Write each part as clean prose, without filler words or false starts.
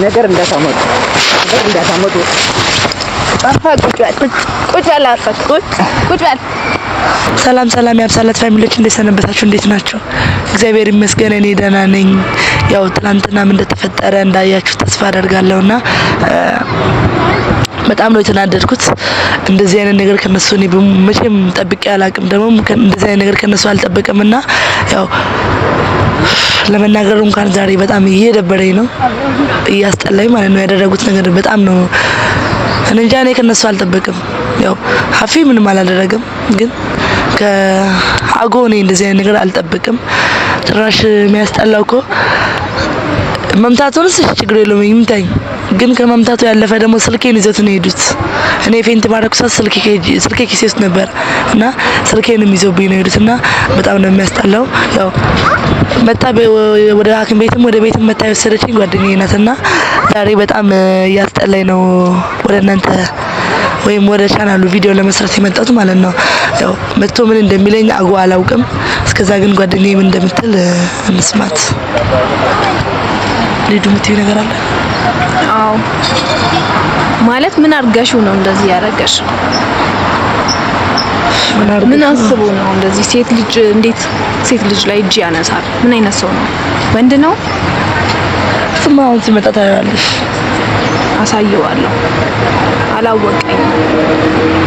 ነገር እንዳታመጡ ቁጭ በል። ሰላም ያብሳላት ፋሚሊዎች እንዴት ሰነበታችሁ? እንዴት ናችሁ? እግዚአብሔር ይመስገን እኔ ደህና ነኝ። ያው ትናንትናም እንደተፈጠረ እንዳያችሁ ተስፋ አደርጋለሁና በጣም ነው የተናደድኩት። እንደዚህ አይነት ነገር ከነሱ እኔ መቼም ጠብቄ አላቅም። ደግሞ እንደዚህ አይነት ነገር ከነሱ አልጠበቅምና ያው ለመናገር እንኳን ዛሬ በጣም እየደበረኝ ነው፣ እያስጠላኝ ማለት ነው። ያደረጉት ነገር በጣም ነው እንጃ። እኔ ከነሱ አልጠበቅም። ያው ሀፊ ምንም አላደረገም፣ ግን ከአጎ እኔ እንደዚህ አይነት ነገር አልጠበቅም። ጭራሽ የሚያስጠላው እኮ መምታቱንስ ችግር የለውም ይምታኝ፣ ግን ከመምታቱ ያለፈ ደግሞ ስልኬን ይዘት ነው ሄዱት። እኔ ፌንት ማድረግ ሰዓት ስልኬ ኪሴ ውስጥ ነበር እና ስልኬንም ይዘውብኝ ነው ሄዱትና በጣም ነው የሚያስጠላው። ያው መታ ወደ ሐኪም ቤትም ወደ ቤትም መታ የወሰደችኝ ጓደኛዬ ናትና ዛሬ በጣም እያስጠላኝ ነው ወደ እናንተ ወይም ወደ ቻናሉ ቪዲዮ ለመስራት የመጣሁት ማለት ነው። ያው መጥቶ ምን እንደሚለኝ አጎ አላውቅም። እስከዛ ግን ጓደኛዬ ምን እንደምትል እንስማት። ሊዱ ምትይ ነገር አለ? አዎ ማለት ምን አርጋሽው ነው እንደዚህ ያረጋሽ? ምን አስቦ ነው እንደዚህ? ሴት ልጅ እንዴት ሴት ልጅ ላይ እጅ ያነሳል? ምን አይነት ሰው ነው? ወንድ ነው? ስማውን ሲመጣ ታያለሽ። አሳየዋለሁ። አላወቀኝ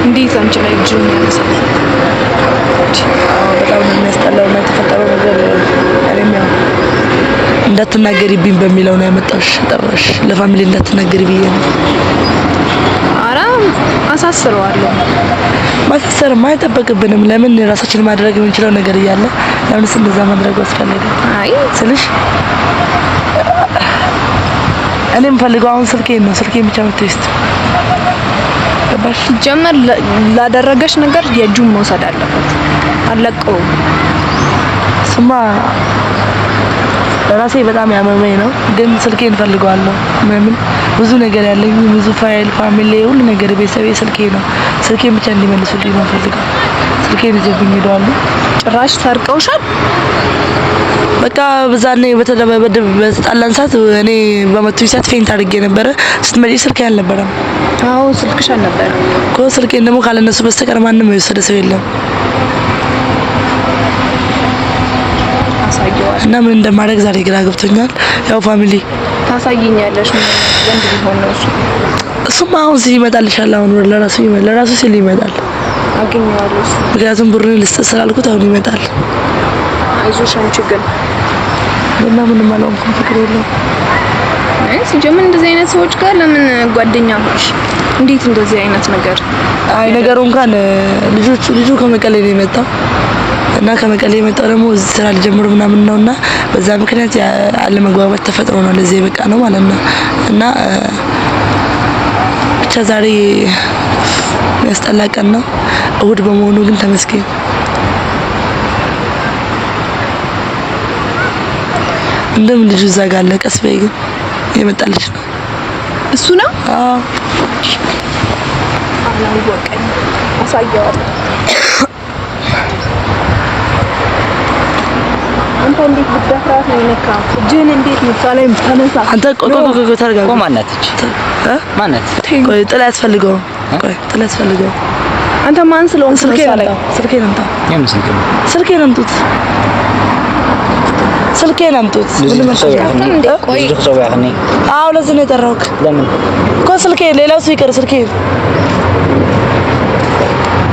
እንዴት አንቺ ላይ እጅ ያነሳል? በጣም ነው የሚያስጠላው እና የተፈጠረው ነገር እኔም ያው እንዳትናገሪብኝ በሚለው ነው ያመጣሽ። ጠራሽ ለፋሚሊ እንዳትናገሪ ብዬ ነው። አራ አሳስረዋለሁ። ማሳሰርማ አይጠበቅብንም። ለምን ራሳችን ማድረግ የምንችለው ነገር እያለ ለምንስ እንደዛ ማድረግ አስፈለገ? አይ ስልሽ እኔም ፈልገው አሁን ስልኬን ብቻ ምትይስት ጀመር ላደረገሽ ነገር የእጁን መውሰድ አለበት። አለቀው ስማ ለራሴ በጣም ያመመኝ ነው፣ ግን ስልኬን ፈልገዋለሁ። ምን ብዙ ነገር ያለኝ ብዙ ፋይል ፋሚሊ ሁሉ ነገር ቤተሰቤ ስልኬ ነው። ስልኬን ብቻ እንዲመልሱልኝ ነው ፈልገው። ስልኬን ይዘብኝ ሄደዋል። ጭራሽ ሰርቀውሻል። በቃ በዛኔ በተጣላን ሰዓት እኔ በመቱኝ ሰዓት ፌንት አድርጌ ነበረ። ስትመጪ ስልኬ አልነበረም። አዎ ስልክሽ አልነበረም እኮ። ስልኬን ደግሞ ካለነሱ በስተቀር ማንም የወሰደ ሰው የለም። እና ምን እንደማደርግ ዛሬ ግራ ገብቶኛል። ያው ፋሚሊ ታሳይኛለሽ ምን ወንድ ቢሆን ነው እሱ። እሱማ አሁን ይመጣልሻል። አሁን ለራሱ ሲል ይመጣል። አገኘዋለሁ እሱ። ምክንያቱም ብሩን ልስጥ ስላልኩት አሁን ይመጣል። አይዞሽ አንቺ ግን እና ምንም አልሆንኩም፣ ፍቅር የለውም። ሲጀምር እንደዚህ አይነት ሰዎች ጋር ለምን ጓደኛ ሆንሽ? እንዴት እንደዚህ አይነት ነገር? አይ ነገሩ እንኳን ልጁ ከመቀሌ ነው የመጣው እና ከመቀሌ የመጣው ደግሞ እዚህ ስራ ሊጀምሩ ምናምን ነውና በዛ ምክንያት አለመግባባት ተፈጥሮ ነው ለዚህ በቃ ነው ማለት ነው። እና ብቻ ዛሬ ያስጠላ ቀን ነው፣ እሁድ በመሆኑ ግን ተመስገን። እንደም ልጁ እዛ ጋር አለ። ቀስ በይ ግን የመጣልሽ ነው እሱ ነው? አዎ አላወቀኝ። አሳየዋለሁ። አንተ እንዴት ብትደፍራት ነው የነካ? እጅህን እንዴት ምሳሌም ተነሳ። አንተ ቆቆ ታርጋ ማናት እቺ? ማናት? ቆይ ጥላ ያስፈልገው። አንተ ማን ስለሆንክ ስልኬን አምጣ። የምን ስልክ ነው? ስልኬን አምጡት። ምን እንዴ? ቆይ ሰው ያህኔ አዎ ለዚህ ነው የጠራሁት። ለምን እኮ ስልኬን ሌላው ሲቀር ስልኬን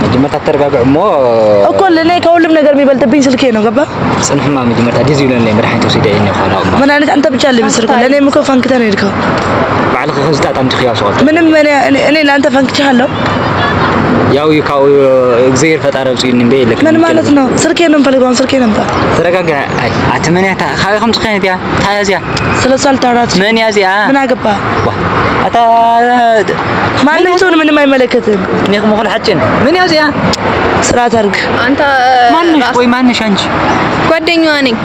መጀመሪያ ተረጋግሞ እኮ ለኔ ከሁሉም ነገር የሚበልጥብኝ ስልኬ ነው። ገባ ጽንፍማ መጀመሪያ ዲዚ ይለን ላይ መድኃኒት ወስደኝ ነው ሆነ ምን አይነት አንተ ብቻ ለምስርኩ ለኔም እኮ ፈንክተ ነው የሄድከው። ባልኩ ህዝጣት አንተ ኺያው ሰው ምንም እኔ ለአንተ ፈንክቻለሁ። ያው ይካው እግዚአብሔር ፈጣሪ ወጪን እንደ ይልክ ምን ማለት ነው? ስልኬን ነው ፈልገው ስልኬን አምጣ። ተረጋጋ። አይ አትመንያታ ካይኩም ጽኸንያ ታያዚያ ስለሷል ታራት ምን ያዚያ ምን አገባ አታ ማንም ሰው ምንም አይመለከትም። እኔም መخل ሐጭን ምን ያዚያ ስራት አርግ። አንተ ማንሽ ወይ ማንሽ አንቺ ጓደኛዋ ነኝ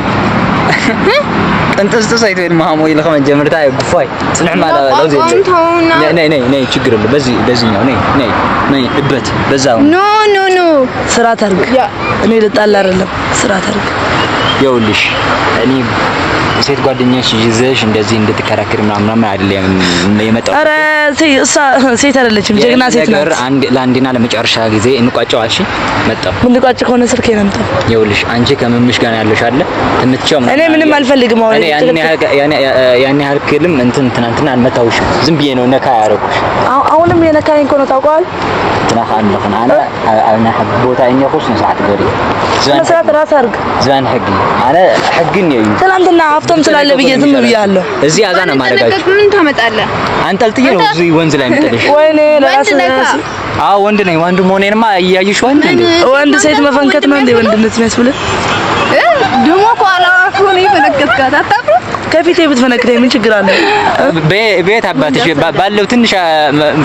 انت استسايت وين ما هو يلخم جمرتا يقفاي صنع ما لو زي ني ችግር የለም በዚህ ነው ነይ እበት በዛው ኖ ስራት አርግ። እኔ ልጣላ አይደለም ስራት አርግ። ይኸውልሽ እኔ ሴት ጓደኛሽ ይዘሽ እንደዚህ እንድትከራከሪ ምናምን አይደለም የመጣው። ኧረ ሴት አይደለችም፣ ጀግና ሴት ናት። ለአንዴና ለመጨረሻ ጊዜ እንቋጨው። እሺ መጣው ምን ልቋጭ ከሆነ ስልኬን አምጣ። ይኸውልሽ አንቺ ከመምሽ ጋር ያለሽ አይደል ትምትቻው። እኔ ምንም አልፈልግም። አሁን ያን ያህል ክልም ትናንትና አልመታውሽም። ዝም ብዬ ነው ነካ ያደረኩሽ። አሁንም የነካኝ እኮ ነው ታውቀዋል። ትናኻን አና حق ቦታ እኛኩስ ነው ሰዓት ገሪ መስራት ራስ አድርግ ዝባን ሕጊ አነ ሕግን ነው ትናንትና ሀብቶም ስላለ ብዬ ዝም ብያለሁ። እዚህ አዛ ነው ማረጋችሁ። ምን ታመጣለህ? አንጠልጥዬ ነው እዚህ ወንዝ ላይ መጥልሽ። ወይኔ ለራስ አዎ ወንድ ነኝ። ወንድ መሆኔንማ እያዩሽ ወንድ እንዴ ወንድ ሴት መፈንከት ነው እንዴ ወንድነት የሚያስብልህ? ደሞ ቋላችሁ ነው ይፈነከትካት አታፍሩ? ከፊቴ ብትፈነክተኝ ምን ችግር አለ? ቤት አባትሽ ባለው ትንሽ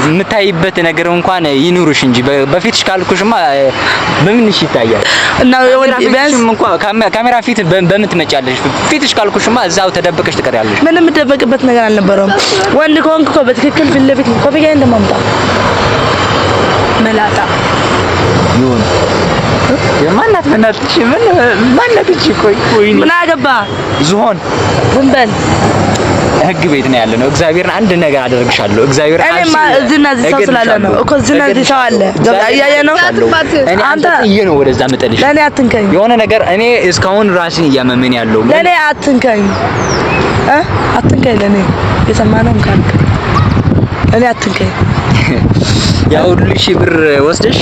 የምታይበት ነገር እንኳን ይኑርሽ እንጂ በፊትሽ ካልኩሽማ በምንሽ ይታያል። እና ቢያንስ እንኳን ካሜራ ፊት በምን ትመጫለሽ? ፊትሽ ካልኩሽማ እዛው ተደብቀሽ ትቀሪያለሽ። ምንም የምትደበቅበት ነገር አልነበረውም። ወንድ ከሆንክ እኮ በትክክል ፊት ለፊት ኮፍያ እንደማምጣ መላጣ ይሁን የማናት በእናትሽ ማናት እቺ? ቆይ ምን አገባ ዝሆን ዝም በል። ህግ ቤት ነው ያለነው። እግዚአብሔርን አንድ ነገር አደርግሻለሁ። እግዚአብሔር እኔማ እዚህና እዚህ ሰው ስላለ ነው እኮ እዚህና እዚህ ሰው አለ። እያየ ነው አንተ ነው ወደዛ መጠልሽ። ለኔ አትንከኝ። የሆነ ነገር እኔ እስካሁን ራሴን እያመመኝ ያለው ለኔ አትንከኝ አትንከኝ። ለኔ የሰማነው ካልክ ለኔ አትንከኝ። ያው ሁሉ ሺህ ብር ወስደሽ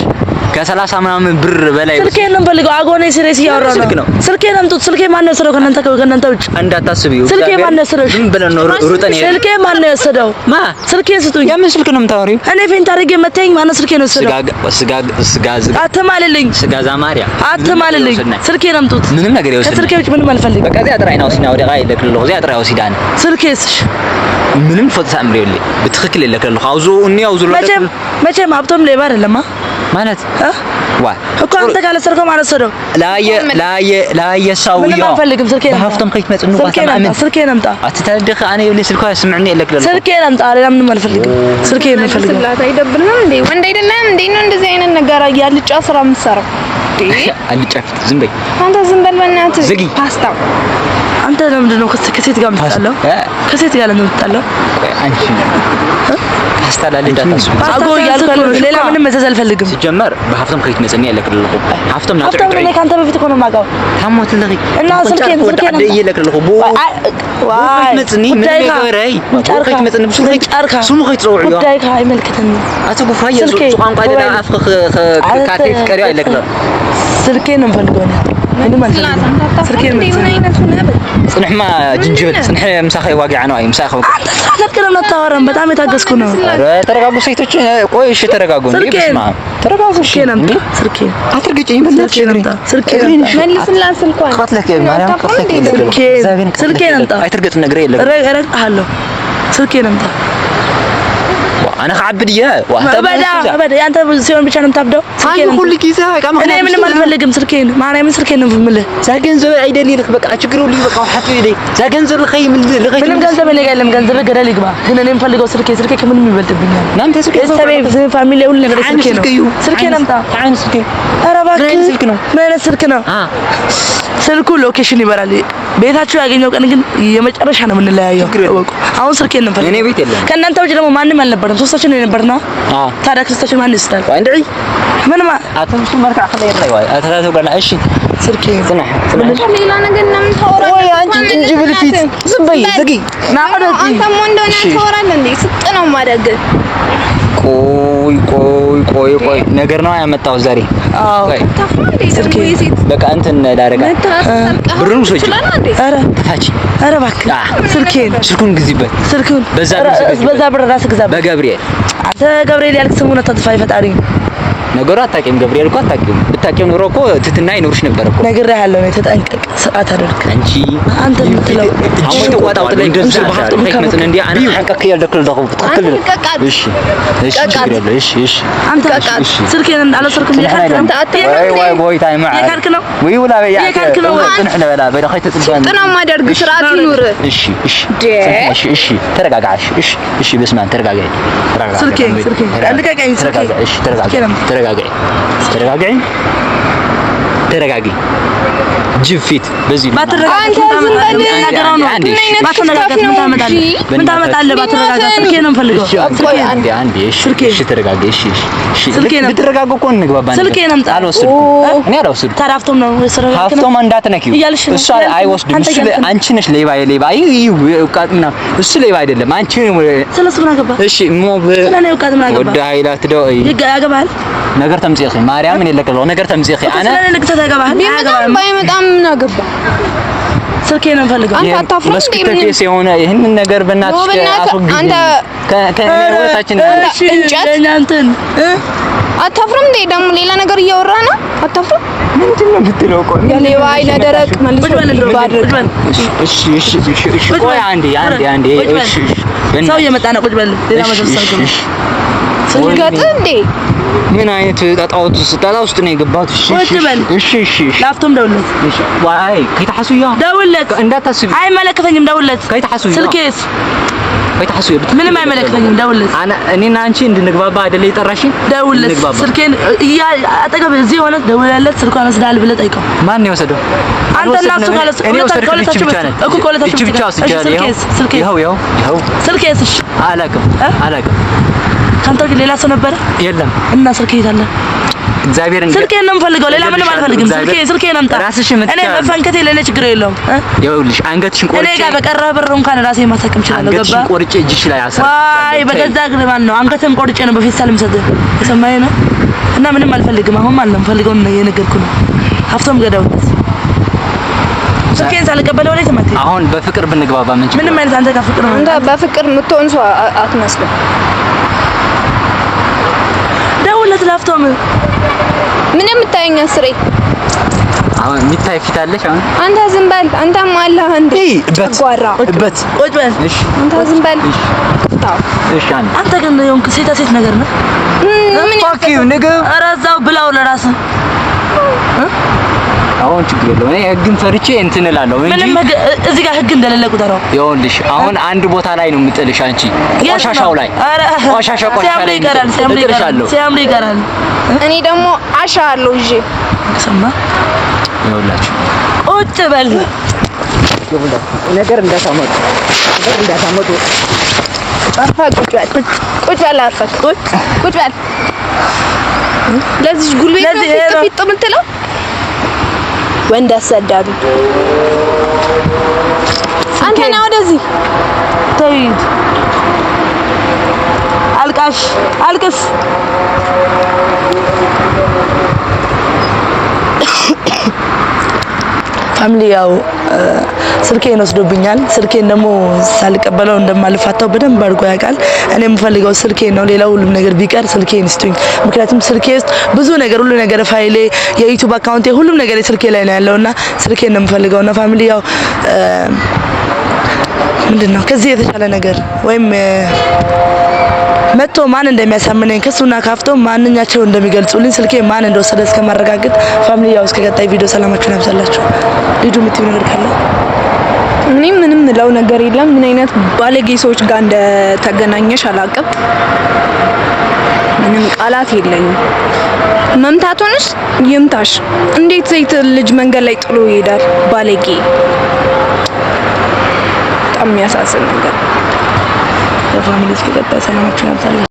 ከ30 ምናምን ብር በላይ ስልኬን ነው ፈልገው። አጎኔ ሲሪየስ እያወራ ነው። ስልኬን አምጡት። ስልኬ ማን ነው የወሰደው? ከእናንተ ውጭ እንዳታስቢው። ስልኬ ማን ነው የወሰደው? ምን ብለን ነው ሩጠን? ስልኬ ማን ነው የወሰደው? ስልኬን ስጡኝ። የምን ስልክ ነው የምታወሪው? እኔ ፌንት አድርጌ መተኝ። ማን ነው ስልኬን የወሰደው? ስጋ አትማልልኝ። ስጋ ዛማሪያ አትማልልኝ። ስልኬን አምጡት። ምንም ነገር ይወስድ። ከስልኬ ውጭ ምንም አልፈልግም። በቃ እዚያ ጥራይ ነው ሲና ወደ ጋር ይለክልልህ። እዚያ ጥራይ ወሲዳን ስልኬስ ምንም ፈጥታ አምሪልኝ በትክክል ይለክልልህ። አውዞ እኔ አውዞ መቼም ሀብቶም ሌባ አይደለም ማለት ዋ እኮ አንተ ጋር ለሰርኮ ማለት ሰደው ላየ ሳውያ ምንም አልፈልግም። ስልኬን በሀፍቶም ከይት መጽኑ ስልኬን አምጣ። አትተደኸ አኔ የኔ ስልኳ ስምعني ይለክልልህ። ስልኬን አምጣ። ሌላ ምንም አልፈልግም። ስልኬን ነው ፈልገው። ስላታ አይደብርም እንዴ? ወንድ አይደለም እንዴ ነው እንደዚህ አይነት ነገር ያልጫ ስራ የምትሰራው? አልጫ ፊት ዝም በይ አንተ ዝም በል በእናትህ። ዝጊ ፓስታ አንተ ለምንድን ነው ከሴት ጋር የምትጣለው? ከሴት ጋር ለምን የምትጣለው? አንቺ ፓስታ ላልዳታስ አጎ ያልከው ሌላ ምንም መዘዝ አልፈልግም። ሲጀመር በሀፍቶም ከይት መጽኒ ይለክልልህ። ሀፍቶም ናጥሪ እኔ ካንተ በፊት እኮ ነው የማውቀው። ታሞት ለይ እና ስልኬን ይለክልልህ። ዋይ መጽኒ ምን ነገረይ ከይት መጽኒ ብሱ ጫርካ ስሙ ከይት ጽውዕ ዮ ጉዳይ አይመልከተኝም። አትጉፋ የሱ ቋንቋ ደዳ አፍኸ ካቴት ቀሪው አይለክልህ። ስልኬን ነው የምፈልገው ነው ምንም አልፈልግም። ስልኬን ምን አይነት ሆነ ጽንሕማ ጅንጅብል ጽንሕ ምሳኸይ ዋጊዓ ነው። አይ ምሳኸው አትከረም ነው ታወራም። በጣም የታገስኩ ነው። ኧረ ተረጋጉ ሴቶች። ቆይ እሺ ተረጋጉ። እንዴ በስማ ተረጋጉ። ስልኬን አምጣ። ስልኬን አትርግጭኝ። በእናትሽ ስልኬን መልስላት። ስልኳን ከትለከ ማርያም ከትለከ ስልኬን አምጣ። አይትርግጥ ነገር የለም። እረግጥሃለሁ። ስልኬን አምጣ። انا خعبد يا ابدا انت ሲሆን ብቻ ነው የምታብደው። ስልኬን ሁሉ ጊዜ በቃ እኔ ምንም አልፈልግም። ስልኬን ማርያምን ስልኬን ነው የምልህ። ገንዘብ አይደልልህ በቃ ችግሩ ልጅ በቃ ሐፊ ይደይ ገንዘብ ልኸይ ምን ልኸይ ምንም ገንዘብ እኔ ጋር የለም። ገንዘብ ገደል ይግባ። ግን እኔ የምፈልገው ስልኬ ከምንም ይበልጥብኛል። እናንተ ስልኬ ፋሚሊ ሁሉ ነገር ስልኬ ነው። ስልኬን አምጣ። አይን ስልኬ ኧረ እባክህ ስልክ ነው። ምን አይነት ስልክ ነው? ስልኩ ሎኬሽን ይበራል። ቤታችሁ ያገኘው ቀን ግን የመጨረሻ ነው የምንለያየው። አሁን ስልኬን ነው እኔ ቤት የለም። ከእናንተ ውጭ ደግሞ ማንም አልነበረም። ሶስታችን ነው የነበርነው። ታዲያ ክርስቶችን ማን ይስታል? አንድይ ምን አተምሱ መርካ خلي راي አተራቱ ጋር እሺ ስልኬ ጽናህ ሌላ ነገር ነው የምታወራው? ወይ አንቺ ጅንጅብል ፊት ዝም በይ ዝጊ። ናቆደ አንተ ምን እንደሆነ ታወራለህ እንዴ? ስጥ ነው ማደግ። ቆይ ነገር ነው ያመጣው ዛሬ። አዎ ስልኬ በቃ እንትን ዳረጋ ብሩን ሶጂ። ኧረ ታች ኧረ እባክህ ስልኩን ግዚበት። ስልኩን በዛ ብር ራስህ ግዛ። በገብርኤል አንተ ገብርኤል ያልክ ስሙን አታጥፋ። ፈጣሪ ነገሩ አታውቂም። ገብርኤል እኮ አታውቂም። ብታውቂው ኑሮ እኮ ትትና ይኖርሽ ነበር እኮ። ነግሬሃለሁ ነው ተጠንቀቅ። ሰዓት አደርክ አንተ የምትለው አሁን ተቋጣው ላይ እንደዛ ባህፍቱም ከመጥን እንዴ አና አንቀክ ያልደክል ደው ተከክል። እሺ አንተ ስልኬን እንዳለሰርኩም ይካልክ አንተ ወይ ታይማ ይካልክ ነው ወይ ወላ በያ ይካልክ ነው ጽንሕና በላ በደኸይ ተጽባን ጥና ማደርግ ስርዓት ይኑር። እሺ ተረጋጋሽ። እሺ በስማን ተረጋጋይ። ስልኬን አልቀቀኝ። ስልኬን እሺ ተረጋጋይ። ጅብ ፊት በዚህ ባትረጋጋ ምን ታመጣለህ? ባትረጋጋ ስልኬን ነው የምፈልገው። አንዴ እሺ ተረጋጋ። እሺ ብትረጋጋ እኮ እንግባባለን። ስልኬን አምጣ። አልወሰድኩም እኔ አልወሰድኩም። ተራፍቶም ነው ሀፍቶም እንዳትነኪው እሱ አይወስድም። እሱ አንቺ ነሽ ሌባ እውቃትና እሱ ሌባ አይደለም። አንቺ ስለሱ ምን አገባ? እሺ ስለኔ እውቃትና አገባ ወደ ኃይላት ደው ያገባል ነገር ተምጽኺ ማርያምን የለቀለው ነገር ተምጽኺ አነ ስለኔ ንግተ ታገባል ቢመጣም ባይመጣም ምን አገባ? ስልኬን ነው የምፈልገው። አንተ አታፍርም እንዴ? መስከተከስ የሆነ ይሄንን ነገር በእናትሽ አስወግጂ። አንተ ከወታችን እንጨት እንትን አታፍርም እንዴ? ደግሞ ሌላ ነገር እያወራ ነው። አታፍርም? ምንድን ነው የምትለው? ቆይ የሌባ አይነ ደረቅ መልሶ እሺ ቆይ አንዴ እሺ ሰው እየመጣ ነው። ቁጭ በል ሌላ መድረስ ስልገጥ እንዴ? ምን አይነት ጣጣ ውስጥ ነው የገባሁት? እሺ ላፍቶም ደውለት። እሺ ዋይ ከይተሐሱያ ደውለት። እንዳታስቢ አይመለከተኝም። ደውለት። ከይተሐሱያ ስልኬስ ከይተሐሱያ ምንም አይመለከተኝም። ደውለት። እኔና አንቺ እንድንግባባ አይደለ የጠራሽኝ? ደውለት። ስልኬን አጠገብ እዚህ ሆነ ደውለለት። ስልኳን ወስዳል ብለህ ጠይቀው። ማን ነው የወሰደው? አንተና እሱ ካለስ ሁለታችሁ እኮ ኮለታችሁ ብቻ ስልኬስ ይኸው ስልኬስ አላውቅም ካንተ ግን ሌላ ሰው ነበረ? የለም። እና ስልኬ የት አለ? እግዚአብሔርን ስልኬን ነው የምፈልገው። ሌላ ምንም አልፈልግም። ስልኬን አምጣ። እኔ መፈንከቴ ለኔ ችግር የለውም። ይኸውልሽ አንገትሽን ቆርጬ እኔ ጋር በቀረ ብር እንኳን ራሴ ማሳከም እችላለሁ። ገባ? አንገትሽን ቆርጬ እጅሽ ላይ አሰር። ዋይ በገዛ እግር ማን ነው አንገትም ቆርጬ ነው በፌስታል የምሰጥህ። የሰማኸኝ ነው። እና ምንም አልፈልግም። አሁን ማለት ነው የምፈልገው ነው የነገርኩህ ነው። ሀብቶም ገዳውት ስልኬን ሳልቀበለው ላይ ተመታ። አሁን በፍቅር ብንግባባ ምንም አይነት አንተ ጋር ፍቅር ነው። አንተ በፍቅር የምትሆን ሰው አትመስልም። ደውለት ላፍቶም ምን የምታየኝ አስሬ አሁን የሚታይ ፊት አለሽ። አሁን አንተ ዝም በል። አንተም አለህ እንዴ? ጓራ ቁጭ በል። እሺ አንተ ዝም በል። እሺ አንተ ግን የሆንክ ሴት ነገር ነው። ምን ፋኪው ነገ ኧረ እዛው ብላው ለራስህ አሁን ችግር የለውም። እኔ ህግን ፈርቼ እንትን እላለሁ እንጂ ምንም እዚህ ጋር ህግ እንደሌለ ቁጠረው። ይኸውልሽ አሁን አንድ ቦታ ላይ ነው የምጥልሽ አንቺ ቆሻሻው ላይ ቆሻሻ ላይ ሲያምር ይቀራል። እኔ ደግሞ አሻ አለው እሺ ሰማ ይኸውላችሁ ቁጭ በል ነገር እንዳታመጡ ቁጭ በል አርፈህ ቁጭ በል። ለዚህ ጉልቤት ነው ፊት የምትለው ወንድ አሰዳቢ አንተ ነው። ወደዚህ ተይ አልቅስ ፋሚሊ ያው ስልኬን ወስዶብኛል። ስልኬን ደግሞ ሳልቀበለው እንደማልፋታው በደንብ አድርጎ ያውቃል። እኔ የምፈልገው ስልኬን ነው። ሌላው ሁሉም ነገር ቢቀር ስልኬን ይስጡኝ። ምክንያቱም ስልኬ ውስጥ ብዙ ነገር ሁሉ ነገር ፋይሌ፣ የዩቲዩብ አካውንቴ፣ ሁሉም ነገር ስልኬ ላይ ነው ያለውና ስልኬን ነው የምፈልገው። እና ፋሚሊ ያው ምንድነው ከዚህ የተሻለ ነገር ወይም መጥቶ ማን እንደሚያሳምነኝ ከሱና ካፍቶ ማንኛቸው እንደሚገልጹልኝ ስልኬ ማን እንደወሰደ እስከማረጋግጥ ፋሚሊ ያው እስከ ቀጣይ ቪዲዮ ሰላማችሁን ያብዛላችሁ። ልጁ የምትይው ነገር ካለ እኔ ምንም ምለው ነገር የለም። ምን አይነት ባለጌ ሰዎች ጋር እንደተገናኘሽ አላውቅም። ምንም ቃላት የለኝም። መምታቱንስ ይምታሽ። እንዴት ዘይት ልጅ መንገድ ላይ ጥሎ ይሄዳል? ባለጌ በጣም የሚያሳዝን ነገር። ለፋሚሊ እስከ ቀጣይ ሰላማችሁን ያብዛላችሁ።